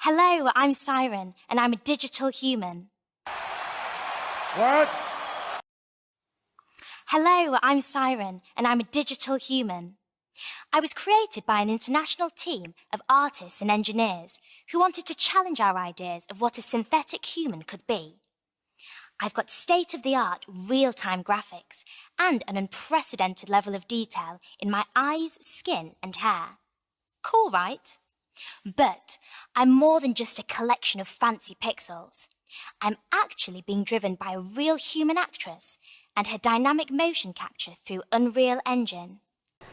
Hello, I'm Siren, and I'm a digital human. What? Hello, I'm Siren, and I'm a digital human. I was created by an international team of artists and engineers who wanted to challenge our ideas of what a synthetic human could be. I've got state-of-the-art real-time graphics and an unprecedented level of detail in my eyes, skin, and hair. Cool, right? But I'm more than just a collection of fancy pixels. I'm actually being driven by a real human actress and her dynamic motion capture through Unreal Engine.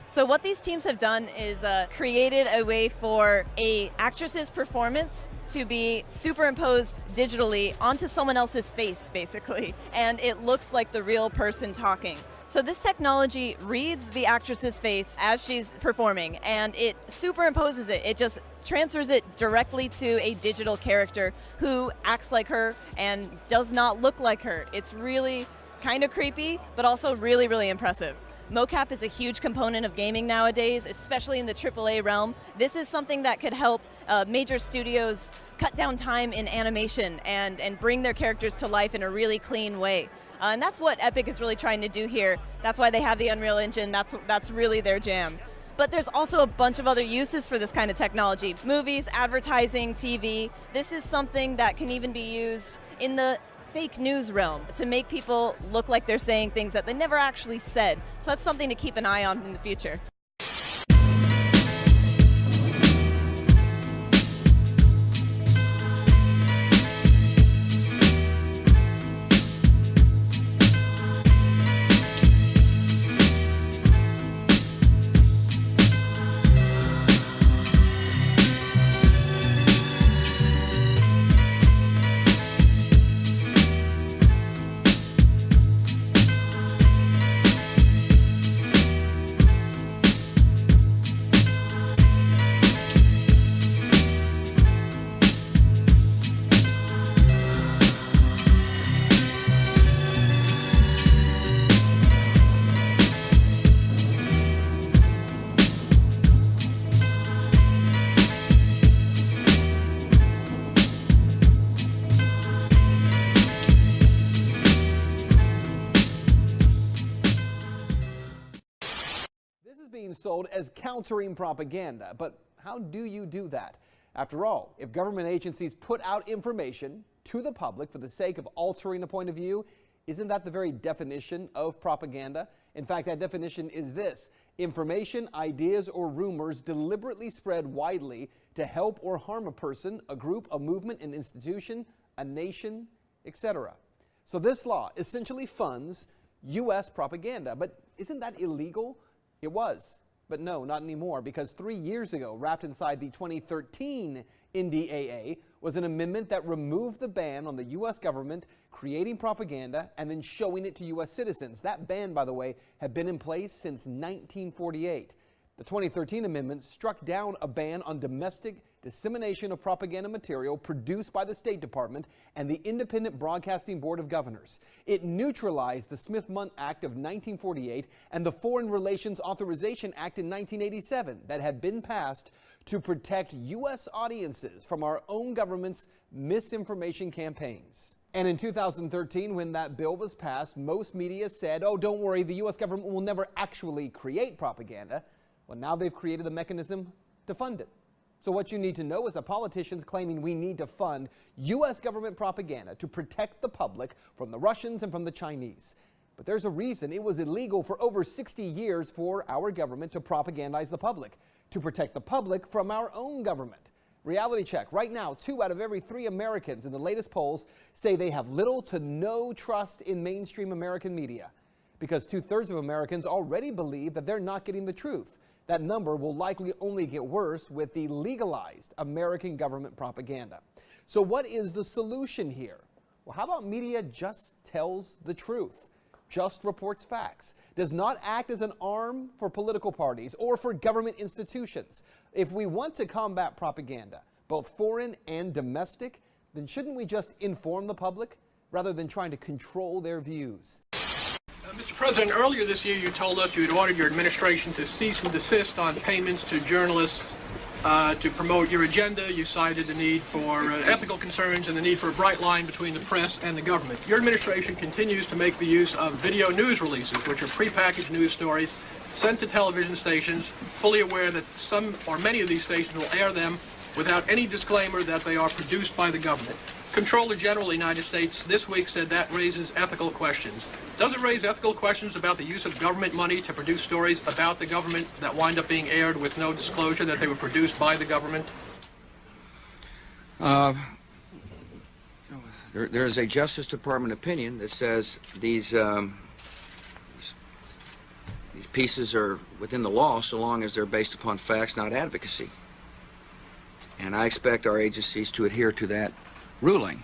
So what these teams have done is created a way for an actress's performance to be superimposed digitally onto someone else's face, basically. And it looks like the real person talking. So this technology reads the actress's face as she's performing, and it superimposes it. It just transfers it directly to a digital character who acts like her and does not look like her. It's really kind of creepy, but also really, really impressive. Mocap is a huge component of gaming nowadays, especially in the AAA realm. This is something that could help major studios cut down time in animation and bring their characters to life in a really clean way. And that's what Epic is really trying to do here. That's why they have the Unreal Engine. That's really their jam. But there's also a bunch of other uses for this kind of technology. Movies, advertising, TV. This is something that can even be used in the fake news realm to make people look like they're saying things that they never actually said. So that's something to keep an eye on in the future. Being sold as countering propaganda. But how do you do that? After all, if government agencies put out information to the public for the sake of altering a point of view, isn't that the very definition of propaganda? In fact, that definition is this: information, ideas, or rumors deliberately spread widely to help or harm a person, a group, a movement, an institution, a nation, etc. So this law essentially funds U.S. propaganda. But isn't that illegal? It was, but no, not anymore, because 3 years ago, wrapped inside the 2013 NDAA, was an amendment that removed the ban on the U.S. government creating propaganda and then showing it to U.S. citizens. That ban, by the way, had been in place since 1948. The 2013 amendment struck down a ban on domestic dissemination of propaganda material produced by the State Department and the Independent Broadcasting Board of Governors. It neutralized the Smith-Mundt Act of 1948 and the Foreign Relations Authorization Act in 1987 that had been passed to protect U.S. audiences from our own government's misinformation campaigns. And in 2013, when that bill was passed, most media said, oh, don't worry, the U.S. government will never actually create propaganda. Well, now they've created a mechanism to fund it. So what you need to know is that politicians claiming we need to fund U.S. government propaganda to protect the public from the Russians and from the Chinese. But there's a reason it was illegal for over 60 years for our government to propagandize the public, to protect the public from our own government. Reality check. Right now, 2 out of every 3 Americans in the latest polls say they have little to no trust in mainstream American media, because 2/3 of Americans already believe that they're not getting the truth. That number will likely only get worse with the legalized American government propaganda. So what is the solution here? Well, how about media just tells the truth, just reports facts, does not act as an arm for political parties or for government institutions? If we want to combat propaganda, both foreign and domestic, then shouldn't we just inform the public rather than trying to control their views? Mr. President, earlier this year you told us you had ordered your administration to cease and desist on payments to journalists to promote your agenda. You cited the need for ethical concerns and the need for a bright line between the press and the government. Your administration continues to make the use of video news releases, which are prepackaged news stories sent to television stations, fully aware that some or many of these stations will air them without any disclaimer that they are produced by the government. Comptroller General of the United States this week said that raises ethical questions. Does it raise ethical questions about the use of government money to produce stories about the government that wind up being aired with no disclosure that they were produced by the government? There is a Justice Department opinion that says these pieces are within the law so long as they're based upon facts, not advocacy. And I expect our agencies to adhere to that ruling,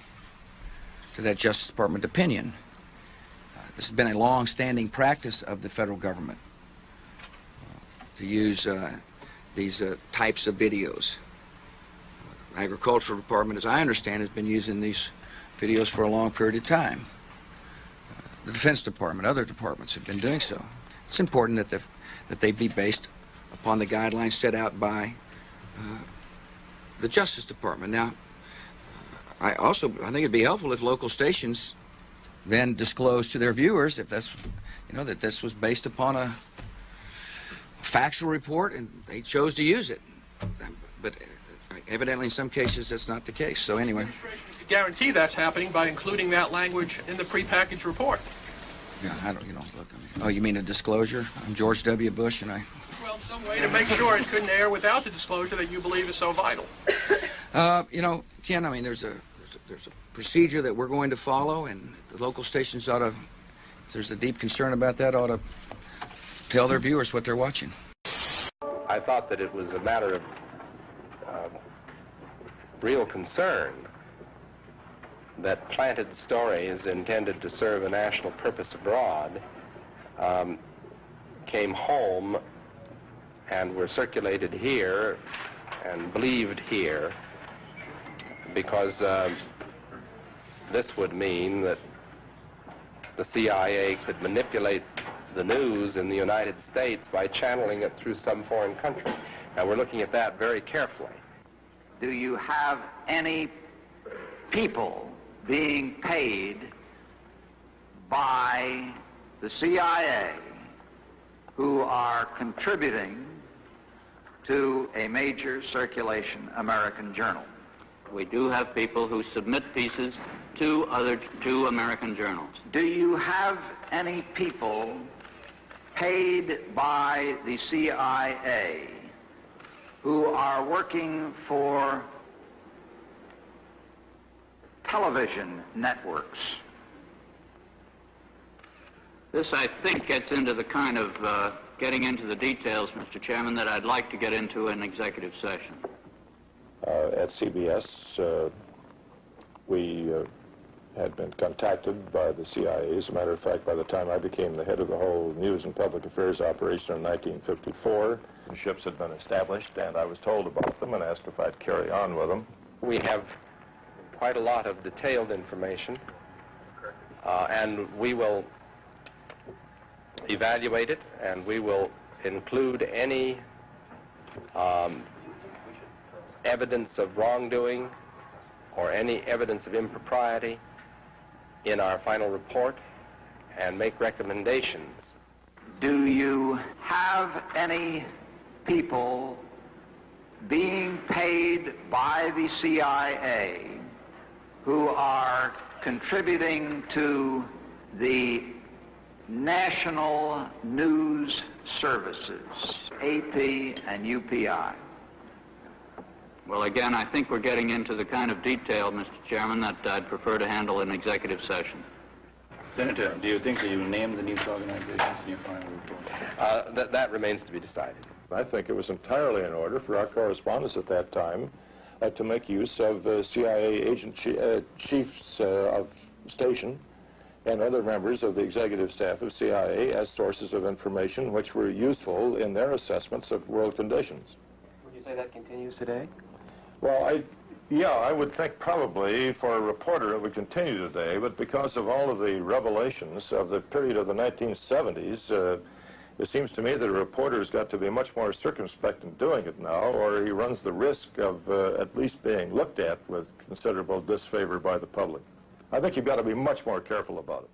to that Justice Department opinion. This has been a long-standing practice of the federal government to use these types of videos. The Agricultural Department, as I understand, has been using these videos for a long period of time. The Defense Department, other departments have been doing so. It's important that they be based upon the guidelines set out by the Justice Department. Now, I think it'd be helpful if local stations then disclose to their viewers if that's, that this was based upon a factual report and they chose to use it. But evidently in some cases that's not the case. So anyway. The administration could guarantee that's happening by including that language in the prepackaged report. Yeah, I don't, look, oh, you mean a disclosure? I'm George W. Bush and I... Well, some way to make sure it couldn't air without the disclosure that you believe is so vital. Ken, there's a procedure that we're going to follow, and the local stations ought to, if there's a deep concern about that, ought to tell their viewers what they're watching. I thought that it was a matter of real concern that planted stories intended to serve a national purpose abroad came home and were circulated here and believed here, because this would mean that the CIA could manipulate the news in the United States by channeling it through some foreign country. Now, we're looking at that very carefully. Do you have any people being paid by the CIA who are contributing to a major circulation American journal? We do have people who submit pieces to American journals. Do you have any people paid by the CIA who are working for television networks? This, I think, gets into the kind of getting into the details, Mr. Chairman, that I'd like to get into in executive session. At CBS, we had been contacted by the CIA. As a matter of fact, by the time I became the head of the whole news and public affairs operation in 1954, ships had been established, and I was told about them and asked if I'd carry on with them. We have quite a lot of detailed information, and we will evaluate it, and we will include any evidence of wrongdoing or any evidence of impropriety in our final report and make recommendations. Do you have any people being paid by the CIA who are contributing to the national news services, AP and UPI? Well, again, I think we're getting into the kind of detail, Mr. Chairman, that I'd prefer to handle in executive session. Senator, do you think that you named the news organizations in your final report? That remains to be decided. I think it was entirely in order for our correspondents at that time to make use of CIA agent chiefs of station and other members of the executive staff of CIA as sources of information which were useful in their assessments of world conditions. Would you say that continues today? Well, I would think probably for a reporter it would continue today, but because of all of the revelations of the period of the 1970s, It seems to me that a reporter's got to be much more circumspect in doing it now, or he runs the risk of at least being looked at with considerable disfavor by the public. I think you've got to be much more careful about it.